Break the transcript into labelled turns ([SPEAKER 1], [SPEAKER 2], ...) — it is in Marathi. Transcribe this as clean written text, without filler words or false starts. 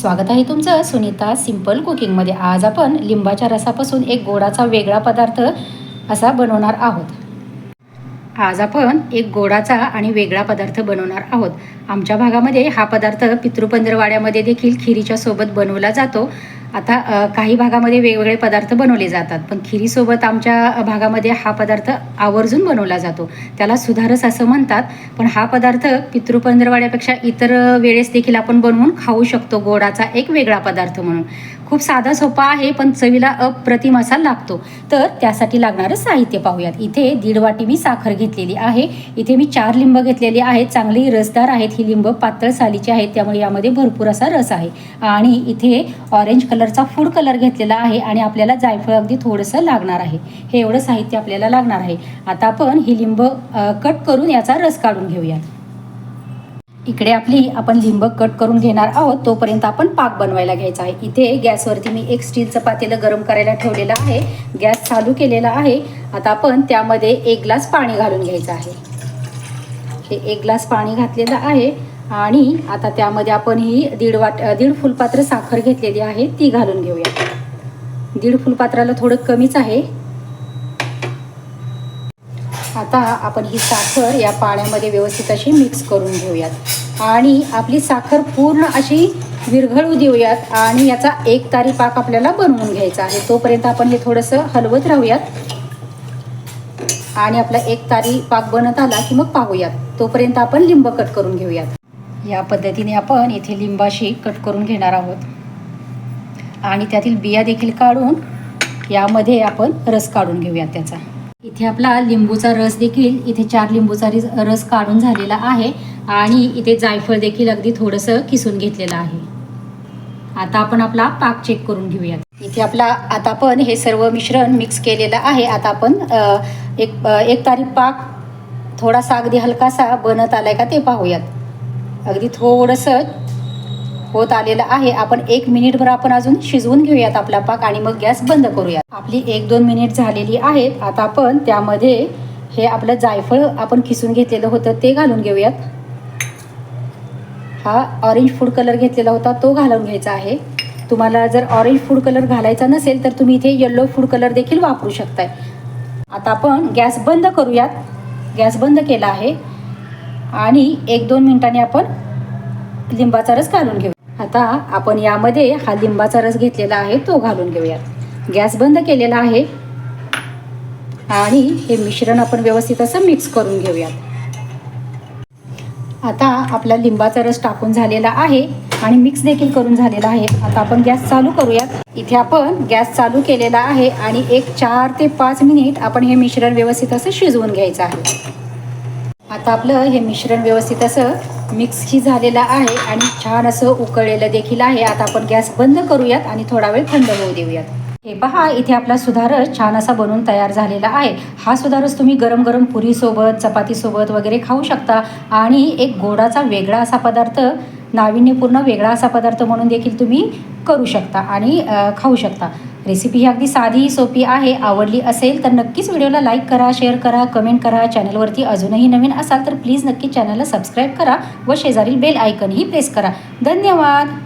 [SPEAKER 1] स्वागत आहे तुमचं सुनीता सिंपल कुकिंगमध्ये। आज आपण लिंबाच्या रसापासून एक गोडाचा वेगळा पदार्थ असा बनवणार आहोत। आज आपण एक गोडाचा आणि वेगळा पदार्थ बनवणार आहोत। आमच्या भागामध्ये हा पदार्थ पितृपंधरवाड्यामध्ये देखील खिरीच्या सोबत बनवला जातो। आता काही भागामध्ये वेगवेगळे पदार्थ बनवले जातात, पण खिरीसोबत आमच्या भागामध्ये हा पदार्थ आवर्जून बनवला जातो। त्याला सुधारस असं म्हणतात। पण हा पदार्थ पितृपंधरवाड्यापेक्षा इतर वेळेस देखील आपण बनवून खाऊ शकतो। गोडाचा एक वेगळा पदार्थ म्हणून खूप साधा सोपा आहे, पण चवीला अप्रतिम असा लागतो। तर त्यासाठी लागणारं साहित्य पाहूयात। इथे 1.5 वाटी मी साखर घेतलेली आहे। इथे मी 4 लिंब घेतलेली आहेत, चांगली रसदार आहेत। ही लिंब पातळ सालीची आहेत, त्यामुळे यामध्ये भरपूर असा रस आहे। आणि इथे ऑरेंज कलरचा फूड कलर घेतलेला आहे आणि आपल्याला जायफळ अगदी थोडंसं लागणार आहे। हे एवढं साहित्य आपल्याला लागणार आहे। आता आपण ही लिंब कट करून याचा रस काढून घेऊयात। इकडे आपण लिंब कट करून घेणार आहोत, तोपर्यंत आपण पाक बनवायला घ्यायचा आहे। इथे गॅसवरती मी एक स्टीलचं पातेलं गरम करायला ठेवलेलं आहे। गॅस चालू केलेला आहे। आता आपण त्यामध्ये 1 ग्लास पाणी घालून घ्यायचं आहे। हे 1 ग्लास पाणी घातलेलं आहे आणि आता त्यामध्ये आपण ही 1.5 फुलपात्र साखर घेतलेली आहे, ती घालून घेऊया। 1.5 फुलपात्राला थोडं कमीच आहे। आता आपण ही साखर या पाण्यामध्ये व्यवस्थित अशी मिक्स करून घेऊयात आणि आपली साखर पूर्ण अशी विरघळू देऊयात आणि याचा एकतारी पाक आपल्याला बनवून घ्यायचा आहे। तोपर्यंत आपण हे थोडंसं हलवत राहूयात आणि आपला एकतारी पाक बनत आला की मग पाहूयात। तोपर्यंत आपण लिंब कट करून घेऊयात। या पद्धतीने आपण इथे लिंबाशी कट करून घेणार आहोत आणि त्यातील बिया देखील काढून यामध्ये आपण रस काढून घेऊयात त्याचा। इथे आपला लिंबूचा रस देखील इथे 4 लिंबूचा रस काढून झालेला आहे आणि इथे जायफळ देखील अगदी थोडंसं किसून घेतलेलं आहे। आता आपण आपला पाक चेक करून घेऊयात। इथे आता आपण हे सर्व मिश्रण मिक्स केलेलं आहे। आता आपण एक तारी पाक थोडासा अगदी हलकासा बनत आलाय का ते पाहूयात। अगदी थोडंसं होत आलेलं आहे। आपण 1 मिनिटभर आपण अजून शिजवून घेऊयात आपला पाक आणि मग गॅस बंद करूयात। आपली 1-2 मिनिट झालेली आहेत। आता आपण त्यामध्ये हे आपलं जायफळ आपण किसून घेतलेलं होतं ते घालून घेऊयात। हा ऑरेंज फूड कलर घेतलेला होता तो घालून घ्यायचा आहे। तुम्हाला जर ऑरेंज फूड कलर घालायचा नसेल तर तुम्ही इथे येलो फूड कलर देखील वापरू शकताय। आता आपण गॅस बंद करूयात। गॅस बंद केला आहे आणि 1-2 मिनिटांनी आपण लिंबाचा रस घालून घेऊ। आता आपण यामध्ये हा लिंबाचा रस घेतलेला आहे तो घालून घेऊयात। गॅस बंद केलेला आहे आणि हे मिश्रण आपण व्यवस्थित असं मिक्स करून घेऊयात। आता आपला लिंबाचा रस टाकून झालेला आहे आणि मिक्स देखील करून झालेला आहे। आता आपण गॅस चालू करूयात। इथे आपण गॅस चालू केलेला आहे आणि 4 ते 5 मिनिट आपण हे मिश्रण व्यवस्थित असं शिजवून घ्यायचं आहे। आता आपलं हे मिश्रण व्यवस्थित असं मिक्सही झालेलं आहे आणि छान असं उकळलेलं देखील आहे। आता आपण गॅस बंद करूयात आणि थोडा वेळ थंड होऊ देऊयात। हे पहा, इथे आपला सुधारस छान असा बनवून तयार झालेला आहे। हा सुधारस तुम्ही गरम गरम पुरीसोबत चपातीसोबत वगैरे खाऊ शकता आणि एक गोडाचा वेगळा असा पदार्थ, नाविन्यपूर्ण वेगळा असा पदार्थ म्हणून देखील तुम्ही करू शकता आणि खाऊ शकता। रेसिपी ही अगदी साधी सोपी आहे। आवडली असेल तर नक्कीच व्हिडिओला लाईक करा, शेअर करा, कमेंट करा। चॅनलवरती अजूनही नवीन असाल तर प्लीज नक्की चॅनलला सबस्क्राईब करा व शेजारील बेल आयकनही प्रेस करा। धन्यवाद।